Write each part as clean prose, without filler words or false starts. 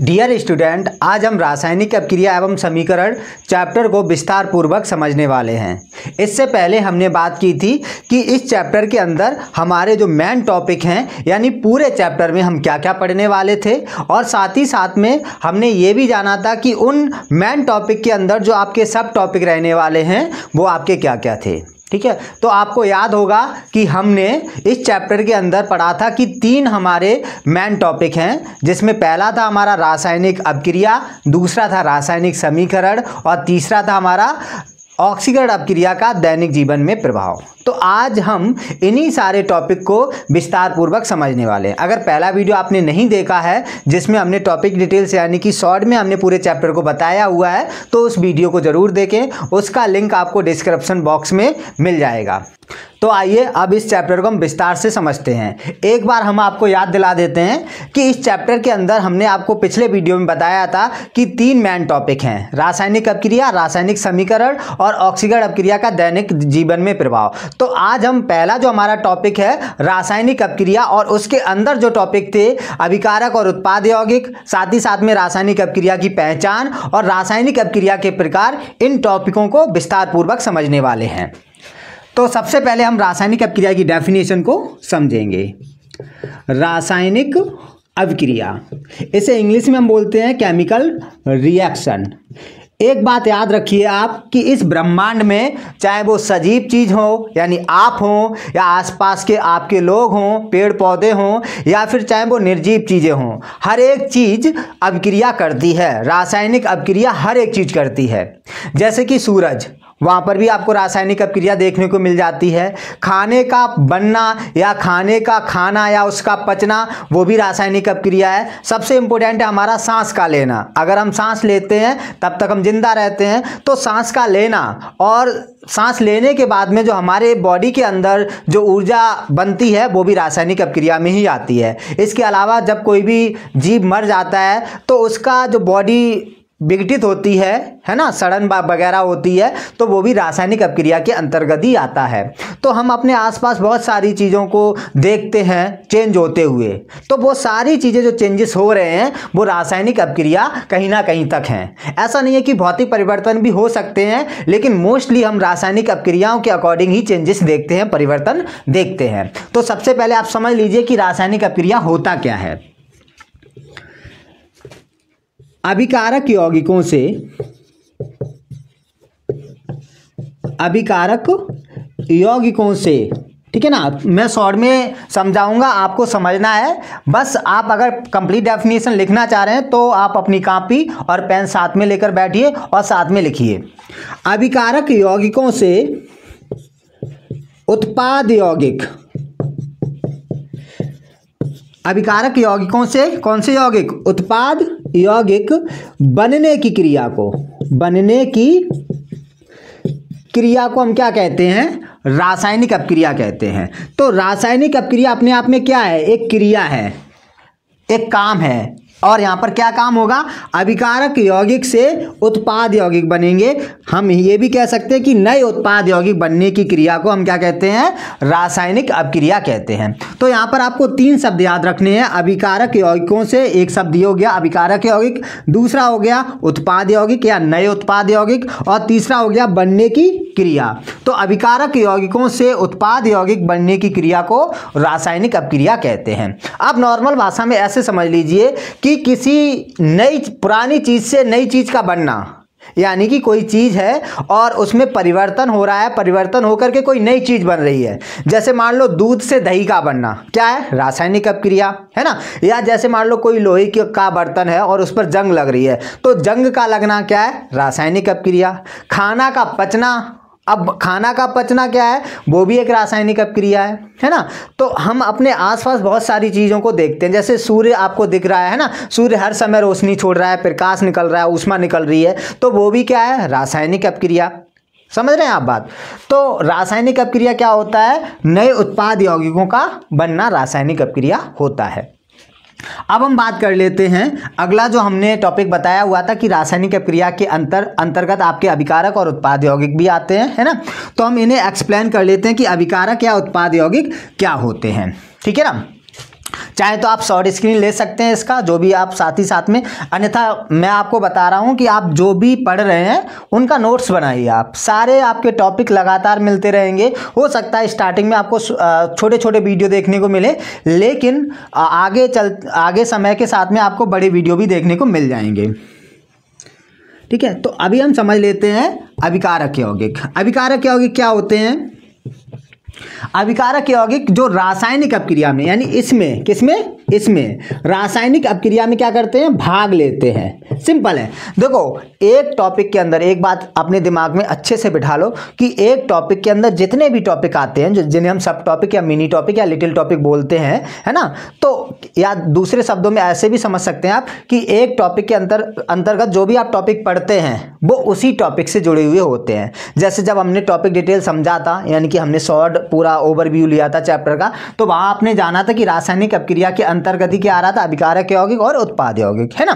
Dear student, आज हम रासायनिक अपक्रिया एवं समीकरण चैप्टर को विस्तार पूर्वक समझने वाले हैं। इससे पहले हमने बात की थी कि इस चैप्टर के अंदर हमारे जो मेन टॉपिक हैं, यानी पूरे चैप्टर में हम क्या क्या पढ़ने वाले थे, और साथ ही साथ में हमने ये भी जाना था कि उन मेन टॉपिक के अंदर जो आपके सब टॉपिक रहने वाले हैं वो आपके क्या क्या थे। ठीक है, तो आपको याद होगा कि हमने इस चैप्टर के अंदर पढ़ा था कि 3 हमारे मेन टॉपिक हैं, जिसमें पहला था हमारा रासायनिक अपक्रिया, दूसरा था रासायनिक समीकरण और तीसरा था हमारा ऑक्सीकरण अपक्रिया का दैनिक जीवन में प्रभाव। तो आज हम इन्हीं सारे टॉपिक को विस्तार पूर्वक समझने वाले हैं। अगर पहला वीडियो आपने नहीं देखा है जिसमें हमने टॉपिक डिटेल्स यानी कि शॉर्ट में हमने पूरे चैप्टर को बताया हुआ है, तो उस वीडियो को ज़रूर देखें, उसका लिंक आपको डिस्क्रिप्शन बॉक्स में मिल जाएगा। तो आइए अब इस चैप्टर को हम विस्तार से समझते हैं। एक बार हम आपको याद दिला देते हैं कि इस चैप्टर के अंदर हमने आपको पिछले वीडियो में बताया था कि 3 मेन टॉपिक हैं, रासायनिक अपक्रिया, रासायनिक समीकरण और ऑक्सीकरण अपक्रिया का दैनिक जीवन में प्रभाव। तो आज हम पहला जो हमारा टॉपिक है रासायनिक अपक्रिया, और उसके अंदर जो टॉपिक थे अभिकारक और उत्पाद यौगिक, साथ ही साथ में रासायनिक अपक्रिया की पहचान और रासायनिक अपक्रिया के प्रकार, इन टॉपिकों को विस्तार पूर्वक समझने वाले हैं। तो सबसे पहले हम रासायनिक अपक्रिया की डेफिनेशन को समझेंगे। रासायनिक अपक्रिया, इसे इंग्लिश में हम बोलते हैं केमिकल रिएक्शन। एक बात याद रखिए आप कि इस ब्रह्मांड में चाहे वो सजीव चीज़ हो यानी आप हों, या आसपास के आपके लोग हों, पेड़ पौधे हों, या फिर चाहे वो निर्जीव चीज़ें हों, हर एक चीज़ अपक्रिया करती है। रासायनिक अपक्रिया हर एक चीज़ करती है। जैसे कि सूरज, वहाँ पर भी आपको रासायनिक अपक्रिया देखने को मिल जाती है। खाने का बनना या खाने का खाना या उसका पचना, वो भी रासायनिक अपक्रिया है। सबसे इम्पोर्टेंट है हमारा सांस का लेना। अगर हम सांस लेते हैं तब तक हम जिंदा रहते हैं, तो सांस का लेना और सांस लेने के बाद में जो हमारे बॉडी के अंदर जो ऊर्जा बनती है वो भी रासायनिक अपक्रिया में ही आती है। इसके अलावा जब कोई भी जीव मर जाता है तो उसका जो बॉडी विघटित होती है ना, सड़न वगैरह होती है, तो वो भी रासायनिक अपक्रिया के अंतर्गत ही आता है। तो हम अपने आसपास बहुत सारी चीज़ों को देखते हैं चेंज होते हुए, तो वो सारी चीज़ें जो चेंजेस हो रहे हैं वो रासायनिक अपक्रिया कहीं ना कहीं तक हैं। ऐसा नहीं है कि भौतिक परिवर्तन भी हो सकते हैं, लेकिन मोस्टली हम रासायनिक अपक्रियाओं के अकॉर्डिंग ही चेंजेस देखते हैं, परिवर्तन देखते हैं। तो सबसे पहले आप समझ लीजिए कि रासायनिक अपक्रिया होता क्या है। अभिकारक यौगिकों से, अभिकारक यौगिकों से, ठीक है ना, मैं शॉर्ट में समझाऊंगा, आपको समझना है। बस आप अगर कंप्लीट डेफिनेशन लिखना चाह रहे हैं तो आप अपनी कॉपी और पेन साथ में लेकर बैठिए और साथ में लिखिए। अभिकारक यौगिकों से उत्पाद यौगिक, अभिकारक यौगिकों से कौन से यौगिक? उत्पाद यौगिक बनने की क्रिया को, बनने की क्रिया को हम क्या कहते हैं? रासायनिक अपक्रिया कहते हैं। तो रासायनिक अपक्रिया अपने आप में क्या है? एक क्रिया है, एक काम है। और यहाँ पर क्या काम होगा? अभिकारक यौगिक से उत्पाद यौगिक बनेंगे। हम ये भी कह सकते हैं कि नए उत्पाद यौगिक बनने की क्रिया को हम क्या कहते हैं? रासायनिक अपक्रिया कहते हैं। तो यहाँ पर आपको 3 शब्द याद रखने हैं। अभिकारक यौगिकों से एक शब्द ये हो गया अभिकारक यौगिक, दूसरा हो गया उत्पाद यौगिक या नए उत्पाद यौगिक, और तीसरा हो गया बनने की क्रिया। तो अभिकारक यौगिकों से उत्पाद यौगिक बनने की क्रिया को रासायनिक अपक्रिया कहते हैं। अब नॉर्मल भाषा में ऐसे समझ लीजिए कि किसी नई पुरानी चीज से नई चीज का बनना, यानी कि कोई चीज है और उसमें परिवर्तन हो रहा है, परिवर्तन होकर के कोई नई चीज बन रही है। जैसे मान लो दूध से दही का बनना, क्या है? रासायनिक अपक्रिया है ना। या जैसे मान लो कोई लोहे का बर्तन है और उस पर जंग लग रही है, तो जंग का लगना क्या है? रासायनिक अपक्रिया। खाना का पचना, अब खाना का पचना क्या है? वो भी एक रासायनिक अपक्रिया है ना। तो हम अपने आसपास बहुत सारी चीज़ों को देखते हैं। जैसे सूर्य आपको दिख रहा है ना, सूर्य हर समय रोशनी छोड़ रहा है, प्रकाश निकल रहा है, ऊष्मा निकल रही है, तो वो भी क्या है? रासायनिक अपक्रिया। समझ रहे हैं आप बात? तो रासायनिक अपक्रिया क्या होता है? नए उत्पाद यौगिकों का बनना रासायनिक अपक्रिया होता है। अब हम बात कर लेते हैं अगला जो हमने टॉपिक बताया हुआ था कि रासायनिक अपक्रिया के अंतर्गत आपके अभिकारक और उत्पाद यौगिक भी आते हैं, है ना। तो हम इन्हें एक्सप्लेन कर लेते हैं कि अभिकारक या उत्पाद यौगिक क्या होते हैं, ठीक है ना। चाहे तो आप शॉर्ट स्क्रीन ले सकते हैं इसका, जो भी आप साथ ही साथ में, अन्यथा मैं आपको बता रहा हूं कि आप जो भी पढ़ रहे हैं उनका नोट्स बनाइए। आप सारे आपके टॉपिक लगातार मिलते रहेंगे। हो सकता है स्टार्टिंग में आपको छोटे छोटे वीडियो देखने को मिले, लेकिन आगे समय के साथ में आपको बड़े वीडियो भी देखने को मिल जाएंगे। ठीक है, तो अभी हम समझ लेते हैं अभिकारक यौगिक। अभिकारक यौगिक क्या होते हैं? अभिकारक यौगिक जो रासायनिक अपक्रिया में, यानी इसमें, किसमें? इसमें रासायनिक अपक्रिया में क्या करते हैं? भाग लेते हैं। सिंपल है। देखो, एक टॉपिक के अंदर एक बात अपने दिमाग में अच्छे से बिठा लो कि एक टॉपिक के अंदर जितने भी टॉपिक आते हैं, जिन्हें हम सब टॉपिक या मिनी टॉपिक या लिटिल टॉपिक बोलते हैं, है ना, तो या दूसरे शब्दों में ऐसे भी समझ सकते हैं आप कि एक टॉपिक के अंतर्गत जो भी आप टॉपिक पढ़ते हैं वो उसी टॉपिक से जुड़े हुए होते हैं। जैसे जब हमने टॉपिक डिटेल समझा था, यानी कि हमने शॉर्ट पूरा ओवरव्यू लिया था चैप्टर का, तो वहां आपने जाना था कि रासायनिक अपक्रिया के अंतर्गत ही क्या आ रहा था? अभिकारक यौगिक और उत्पाद यौगिक, है ना।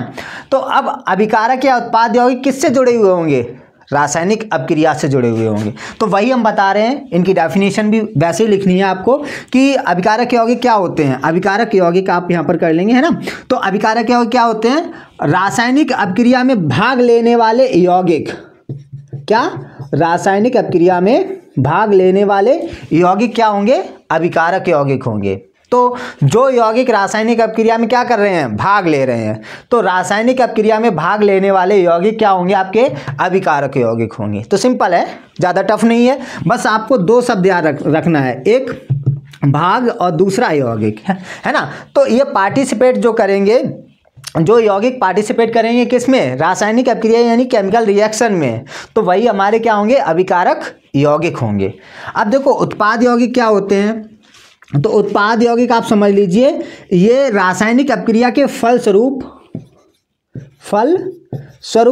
तो अब अभिकारक या उत्पाद यौगिक किससे जुड़े हुए होंगे? रासायनिक अपक्रिया से जुड़े हुए होंगे। तो वही हम बता रहे हैं, इनकी डेफिनेशन भी वैसे ही लिखनी है आपको कि अभिकारक यौगिक क्या होते हैं। अभिकारक यौगिक आप यहां पर कर लेंगे, है ना। तो अभिकारक यौगिक क्या होते हैं? रासायनिक अपक्रिया में भाग लेने वाले यौगिक। क्या? रासायनिक अपक्रिया में भाग लेने वाले यौगिक क्या होंगे? अभिकारक यौगिक होंगे। तो जो यौगिक रासायनिक अपक्रिया में क्या कर रहे हैं? भाग ले रहे हैं। तो रासायनिक अपक्रिया में भाग लेने वाले यौगिक क्या होंगे? आपके अभिकारक यौगिक होंगे। तो सिंपल है, ज़्यादा टफ नहीं है। बस आपको दो शब्द याद रखना है, एक भाग और दूसरा यौगिक, है ना। तो ये पार्टिसिपेट जो करेंगे, जो यौगिक पार्टिसिपेट करेंगे किसमें? रासायनिक अपक्रिया यानी केमिकल रिएक्शन में, तो वही हमारे क्या होंगे? अभिकारक यौगिक होंगे। अब देखो, उत्पाद यौगिक क्या होते हैं? तो उत्पाद यौगिक आप समझ लीजिए, ये रासायनिक अपक्रिया के फल स्वरूप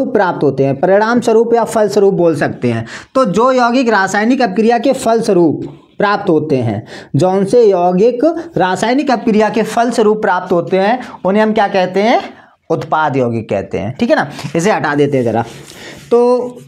प्राप्त होते हैं, परिणाम स्वरूप या फल स्वरूप बोल सकते हैं। तो जो यौगिक रासायनिक अपक्रिया के फल स्वरूप प्राप्त होते हैं, जौन से यौगिक रासायनिक अपक्रिया के फल स्वरूप प्राप्त होते हैं, उन्हें हम क्या कहते हैं? उत्पाद यौगिक कहते हैं। ठीक है ना, इसे हटा देते हैं जरा। तो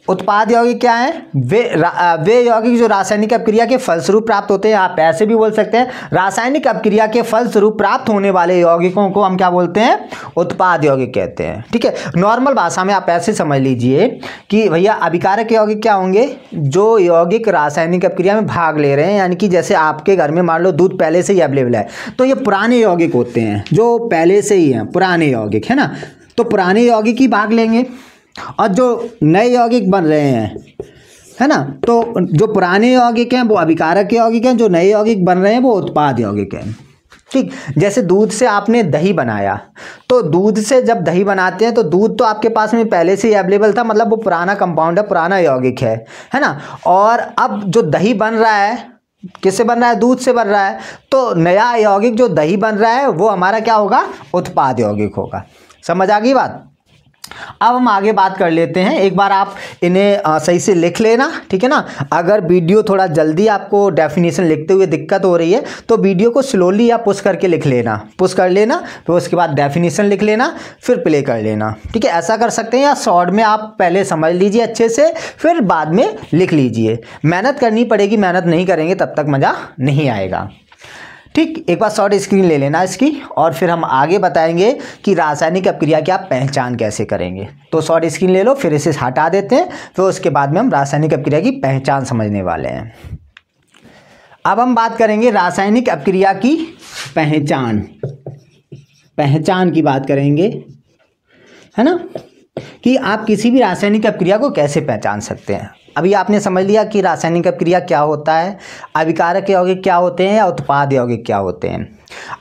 उत्पाद यौगिक क्या है? वे यौगिक जो रासायनिक अपक्रिया के फलस्वरूप प्राप्त होते हैं। आप ऐसे भी बोल सकते हैं, रासायनिक अपक्रिया के फलस्वरूप प्राप्त होने वाले यौगिकों को हम क्या बोलते हैं? उत्पाद यौगिक कहते हैं। ठीक है, नॉर्मल भाषा में आप ऐसे समझ लीजिए कि भैया अभिकारक यौगिक क्या होंगे? जो यौगिक रासायनिक अपक्रिया में भाग ले रहे हैं, यानी कि जैसे आपके घर में मान लो दूध पहले से ही अवेलेबल है, तो ये पुराने यौगिक होते हैं, जो पहले से ही हैं, पुराने यौगिक, है ना। तो पुराने यौगिक ही भाग लेंगे, और जो नए यौगिक बन रहे हैं, है ना, तो जो पुराने यौगिक हैं वो अभिकारक यौगिक हैं, जो नए यौगिक बन रहे हैं वो उत्पाद यौगिक हैं। ठीक, जैसे दूध से आपने दही बनाया, तो दूध से जब दही बनाते हैं तो दूध तो आपके पास में पहले से ही अवेलेबल था, मतलब वो पुराना कंपाउंड है, पुराना यौगिक है ना। और अब जो दही बन रहा है, किससे बन रहा है? दूध से बन रहा है। तो नया यौगिक जो दही बन रहा है वो हमारा क्या होगा? उत्पाद यौगिक होगा। समझ आ गई बात? अब हम आगे बात कर लेते हैं। एक बार आप इन्हें सही से लिख लेना, ठीक है ना। अगर वीडियो थोड़ा जल्दी आपको डेफिनेशन लिखते हुए दिक्कत हो रही है तो वीडियो को स्लोली या पुश करके लिख लेना, पुश कर लेना, फिर उसके बाद डेफिनेशन लिख लेना, फिर प्ले कर लेना। ठीक है, ऐसा कर सकते हैं, या शॉर्ट में आप पहले समझ लीजिए अच्छे से, फिर बाद में लिख लीजिए। मेहनत करनी पड़ेगी, मेहनत नहीं करेंगे तब तक मज़ा नहीं आएगा। ठीक, एक बार शॉर्ट स्क्रीन ले लेना इसकी, और फिर हम आगे बताएंगे कि रासायनिक अपक्रिया की आप पहचान कैसे करेंगे। तो शॉर्ट स्क्रीन ले लो, फिर इसे हटा देते हैं, फिर उसके बाद में हम रासायनिक अपक्रिया की पहचान समझने वाले हैं। अब हम बात करेंगे रासायनिक अपक्रिया की पहचान की बात करेंगे, है ना, कि आप किसी भी रासायनिक अपक्रिया को कैसे पहचान सकते हैं। अभी आपने समझ लिया कि रासायनिक अपक्रिया क्या होता है, अभिकारक यौगिक क्या होते हैं, या उत्पाद यौगिक क्या होते हैं।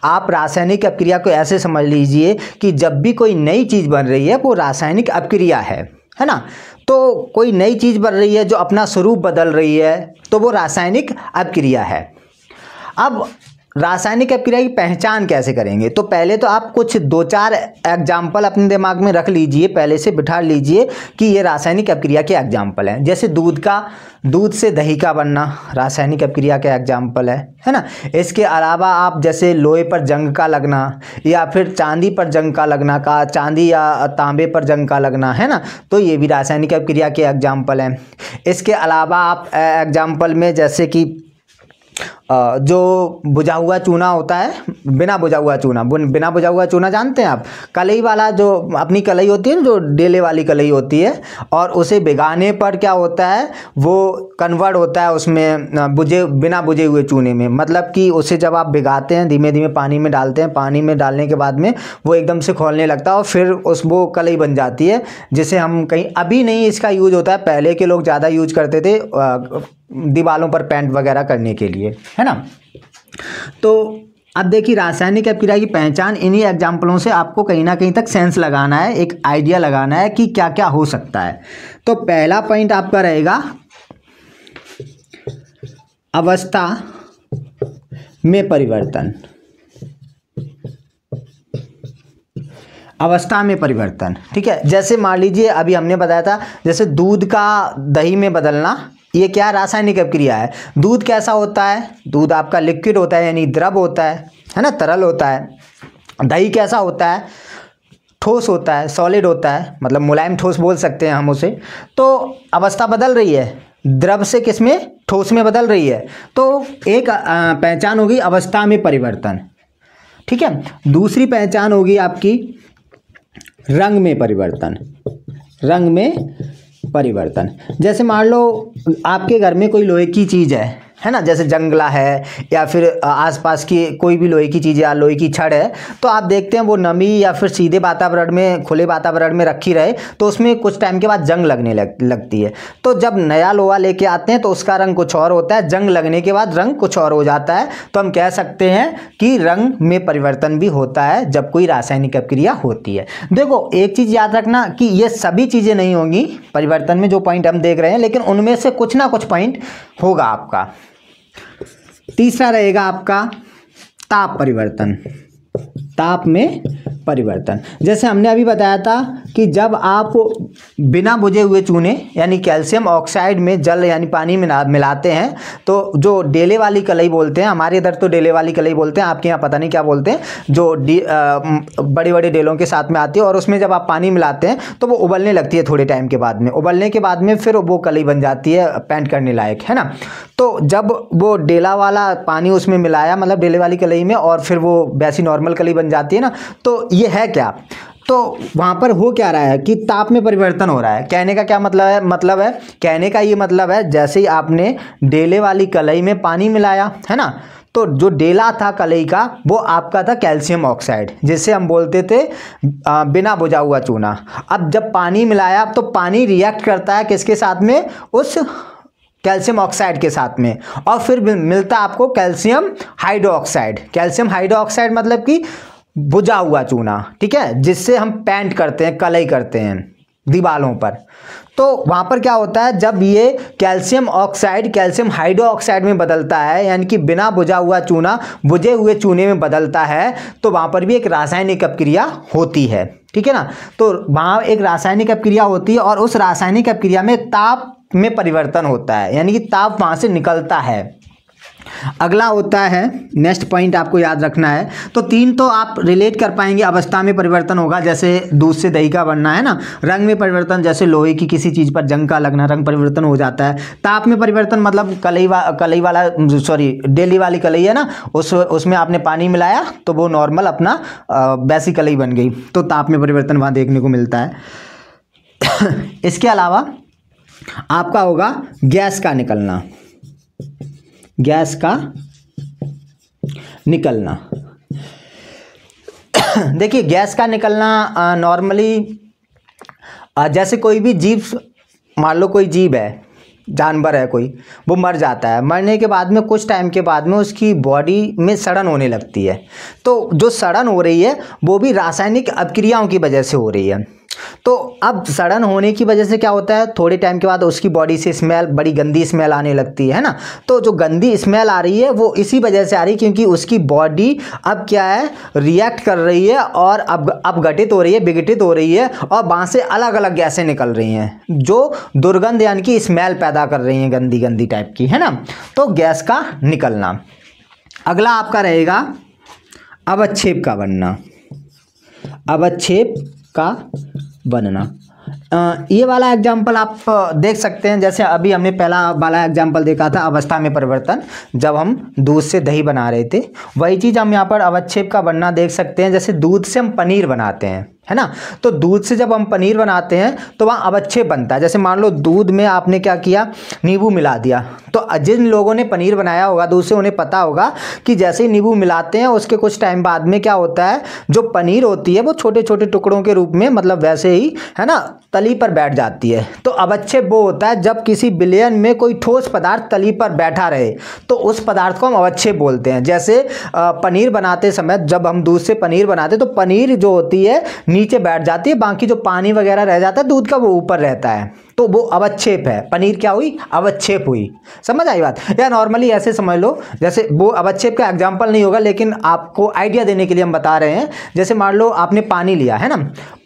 आप रासायनिक अपक्रिया को ऐसे समझ लीजिए कि जब भी कोई नई चीज़ बन रही है वो रासायनिक अपक्रिया है ना। तो कोई नई चीज़ बन रही है जो अपना स्वरूप बदल रही है, तो वो रासायनिक अपक्रिया है। अब रासायनिक अपक्रिया की पहचान कैसे करेंगे? तो पहले तो आप कुछ 2-4 एग्जाम्पल अपने दिमाग में रख लीजिए, पहले से बिठा लीजिए कि ये रासायनिक अपक्रिया के एग्जाम्पल हैं। जैसे दूध से दही का बनना रासायनिक अपक्रिया का एग्जाम्पल है ना। इसके अलावा आप जैसे लोहे पर जंग का लगना, या फिर चांदी पर जंग का लगना, का चांदी या तांबे पर जंग का लगना, है ना, तो ये भी रासायनिक अपक्रिया के एग्जाम्पल हैं। इसके अलावा आप एग्जाम्पल में जैसे कि जो बुझा हुआ चूना होता है, बिना बुझा हुआ चूना, बिना बुझा हुआ चूना जानते हैं आप, कलई वाला, जो अपनी कलई होती है ना, जो डेले वाली कलई होती है, और उसे भिगाने पर क्या होता है, वो कन्वर्ट होता है उसमें बिना बुझे हुए चूने में। मतलब कि उसे जब आप भिगाते हैं, धीमे धीमे पानी में डालते हैं, पानी में डालने के बाद में वो एकदम से खौलने लगता है और फिर वो कलई बन जाती है, जिसे हम कहीं, अभी नहीं इसका यूज होता है, पहले के लोग ज़्यादा यूज करते थे दीवारों पर पेंट वगैरह करने के लिए, है ना। तो अब देखिए, रासायनिक अभिक्रिया की पहचान, इन्हीं एग्जाम्पलों से आपको कहीं ना कहीं तक सेंस लगाना है, एक आइडिया लगाना है कि क्या क्या हो सकता है। तो पहला पॉइंट आपका रहेगा अवस्था में परिवर्तन। अवस्था में परिवर्तन, ठीक है। जैसे मान लीजिए अभी हमने बताया था, जैसे दूध का दही में बदलना, ये क्या रासायनिक अभिक्रिया है। दूध कैसा होता है, दूध आपका लिक्विड होता है, यानी द्रव होता है ना, तरल होता है। दही कैसा होता है, ठोस होता है, सॉलिड होता है, मतलब मुलायम ठोस बोल सकते हैं हम उसे। तो अवस्था बदल रही है, द्रव से किस में, ठोस में बदल रही है। तो एक पहचान होगी अवस्था में परिवर्तन, ठीक है। दूसरी पहचान होगी आपकी रंग में परिवर्तन। रंग में परिवर्तन, जैसे मान लो आपके घर में कोई लोहे की चीज़ है ना, जैसे जंगला है या फिर आसपास की कोई भी लोहे की चीज़ या लोहे की छड़ है, तो आप देखते हैं वो नमी या फिर सीधे वातावरण में, खुले वातावरण में रखी रहे तो उसमें कुछ टाइम के बाद जंग लगने लगती है। तो जब नया लोहा लेके आते हैं तो उसका रंग कुछ और होता है, जंग लगने के बाद रंग कुछ और हो जाता है। तो हम कह सकते हैं कि रंग में परिवर्तन भी होता है जब कोई रासायनिक अभिक्रिया होती है। देखो एक चीज़ याद रखना कि ये सभी चीज़ें नहीं होंगी परिवर्तन में, जो पॉइंट हम देख रहे हैं, लेकिन उनमें से कुछ ना कुछ पॉइंट होगा आपका। तीसरा रहेगा आपका ताप परिवर्तन। ताप में परिवर्तन, जैसे हमने अभी बताया था कि जब आप बिना बुझे हुए चूने यानी कैल्शियम ऑक्साइड में जल यानी पानी में मिलाते हैं, तो जो डेले वाली कलई बोलते हैं, हमारे इधर तो डेले वाली कलई बोलते हैं, आपके यहाँ पता नहीं क्या बोलते हैं, जो बड़े बड़े डेलों के साथ में आती है, और उसमें जब आप पानी मिलाते हैं तो वो उबलने लगती है थोड़े टाइम के बाद में। उबलने के बाद में फिर वो कलई बन जाती है पेंट करने लायक, है ना। तो जब वो डेला वाला पानी उसमें मिलाया, मतलब डेले वाली कलई में, और फिर वो वैसी नॉर्मल कलई बन जाती है ना, तो ये है क्या, तो वहाँ पर हो क्या रहा है कि ताप में परिवर्तन हो रहा है। कहने का क्या मतलब है, कहने का ये मतलब है, जैसे ही आपने डेले वाली कलई में पानी मिलाया, है ना, तो जो डेला था कलई का वो आपका था कैल्शियम ऑक्साइड, जिसे हम बोलते थे बिना बुझा हुआ चूना। अब जब पानी मिलाया तो पानी रिएक्ट करता है किसके साथ में, उस कैल्शियम ऑक्साइड के साथ में, और फिर मिलता आपको कैल्शियम हाइड्रोक्साइड। कैल्शियम हाइड्रोक्साइड मतलब कि बुझा हुआ चूना, ठीक है, जिससे हम पेंट करते हैं, कलई करते हैं दीवारों पर। तो वहाँ पर क्या होता है, जब ये कैल्शियम ऑक्साइड कैल्शियम हाइड्रोक्साइड में बदलता है, यानी कि बिना बुझा हुआ चूना बुझे हुए चूने में बदलता है, तो वहाँ पर भी एक रासायनिक अभिक्रिया होती है, ठीक है ना। तो वहाँ एक रासायनिक अभिक्रिया होती है, और उस रासायनिक अभिक्रिया में ताप में परिवर्तन होता है, यानी कि ताप वहाँ से निकलता है। अगला होता है, नेक्स्ट पॉइंट आपको याद रखना है। तो तीन तो आप रिलेट कर पाएंगे, अवस्था में परिवर्तन होगा, जैसे दूध से दही का बनना, है ना। रंग में परिवर्तन, जैसे लोहे की किसी चीज़ पर जंग का लगना, रंग परिवर्तन हो जाता है। ताप में परिवर्तन मतलब डेली वाली कलई है ना, उसमें आपने पानी मिलाया तो वो नॉर्मल अपना वैसी कलई बन गई, तो ताप में परिवर्तन वहाँ देखने को मिलता है। इसके अलावा आपका होगा गैस का निकलना। गैस का निकलना, देखिए गैस का निकलना नॉर्मली, जैसे कोई भी जीव, मान लो कोई जीव है, जानवर है कोई, वो मर जाता है, मरने के बाद में कुछ टाइम के बाद में उसकी बॉडी में सड़न होने लगती है। तो जो सड़न हो रही है वो भी रासायनिक अभिक्रियाओं की वजह से हो रही है। तो अब सड़न होने की वजह से क्या होता है, थोड़े टाइम के बाद उसकी बॉडी से स्मेल, बड़ी गंदी स्मेल आने लगती है ना। तो जो गंदी स्मेल आ रही है वो इसी वजह से आ रही है क्योंकि उसकी बॉडी अब क्या है, रिएक्ट कर रही है, और अब गठित हो रही है, विघटित हो रही है, और वहाँ से अलग अलग गैसें निकल रही हैं जो दुर्गंध यानी कि स्मेल पैदा कर रही हैं, गंदी गंदी टाइप की, है ना। तो गैस का निकलना। अगला आपका रहेगा अवक्षेप का बनना। अवक्षेप का बनना, ये वाला एग्जाम्पल आप देख सकते हैं। जैसे अभी हमने पहला वाला एग्जाम्पल देखा था अवस्था में परिवर्तन, जब हम दूध से दही बना रहे थे, वही चीज़ हम यहाँ पर अवक्षेप का बनना देख सकते हैं। जैसे दूध से हम पनीर बनाते हैं, है ना, तो दूध से जब हम पनीर बनाते हैं तो वहाँ अवक्षेप बनता है। जैसे मान लो दूध में आपने क्या किया, नींबू मिला दिया, तो जिन लोगों ने पनीर बनाया होगा दूध से उन्हें पता होगा कि जैसे ही नींबू मिलाते हैं उसके कुछ टाइम बाद में क्या होता है, जो पनीर होती है वो छोटे छोटे टुकड़ों के रूप में, मतलब वैसे ही, है ना, तली पर बैठ जाती है। तो अवक्षेप वो होता है जब किसी विलयन में कोई ठोस पदार्थ तली पर बैठा रहे, तो उस पदार्थ को हम अवक्षेप बोलते हैं। जैसे पनीर बनाते समय जब हम दूध से पनीर बनाते तो पनीर जो होती है नीचे बैठ जाती है, बाकी जो पानी वगैरह रह जाता है दूध का वो ऊपर रहता है, तो वो अवक्षेप है। पनीर क्या हुई, अवक्षेप हुई। समझ आई बात? या नॉर्मली ऐसे समझ लो, जैसे वो अवक्षेप का एग्जाम्पल नहीं होगा लेकिन आपको आइडिया देने के लिए हम बता रहे हैं। जैसे मान लो आपने पानी लिया है ना,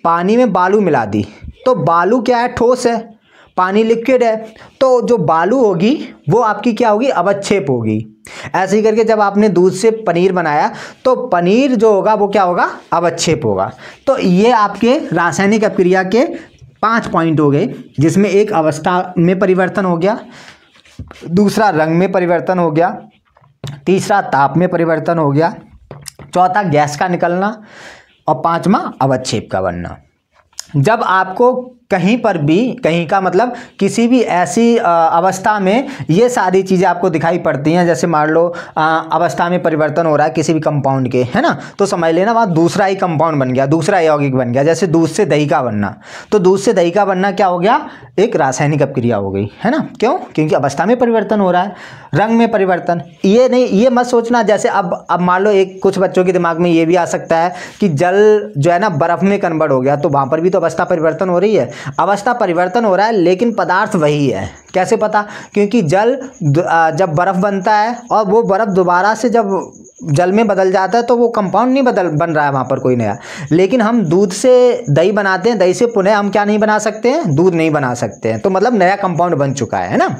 पानी में बालू मिला दी, तो बालू क्या है, ठोस है, पानी लिक्विड है, तो जो बालू होगी वो आपकी क्या होगी, अवक्षेप होगी। ऐसे ही करके जब आपने दूध से पनीर बनाया तो पनीर जो होगा वो क्या होगा, अवक्षेप होगा। तो ये आपके रासायनिक अपक्रिया के 5 पॉइंट हो गए, जिसमें एक अवस्था में परिवर्तन हो गया, दूसरा रंग में परिवर्तन हो गया, तीसरा ताप में परिवर्तन हो गया, चौथा गैस का निकलना, और 5वां अवक्षेप का बनना। जब आपको कहीं पर भी, कहीं का मतलब किसी भी ऐसी अवस्था में ये सारी चीज़ें आपको दिखाई पड़ती हैं, जैसे मान लो अवस्था में परिवर्तन हो रहा है किसी भी कंपाउंड के, है ना, तो समझ लेना वहाँ दूसरा ही कंपाउंड बन गया, दूसरा यौगिक बन गया। जैसे दूध से दही का बनना, तो दूध से दही का बनना क्या हो गया, एक रासायनिक अपक्रिया हो गई, है ना। क्यों? क्योंकि अवस्था में परिवर्तन हो रहा है। रंग में परिवर्तन, ये नहीं, ये मत सोचना जैसे अब मान लो एक कुछ बच्चों के दिमाग में ये भी आ सकता है कि जल जो है ना बर्फ़ में कन्वर्ट हो गया, तो वहाँ पर भी तो अवस्था परिवर्तन हो रही है। अवस्था परिवर्तन हो रहा है लेकिन पदार्थ वही है। कैसे पता? क्योंकि जल जब बर्फ़ बनता है और वो बर्फ़ दोबारा से जब जल में बदल जाता है तो वो कंपाउंड नहीं बन रहा है वहाँ पर कोई नया। लेकिन हम दूध से दही बनाते हैं, दही से पुनः हम क्या नहीं बना सकते हैं, दूध नहीं बना सकते हैं, तो मतलब नया कंपाउंड बन चुका है ना।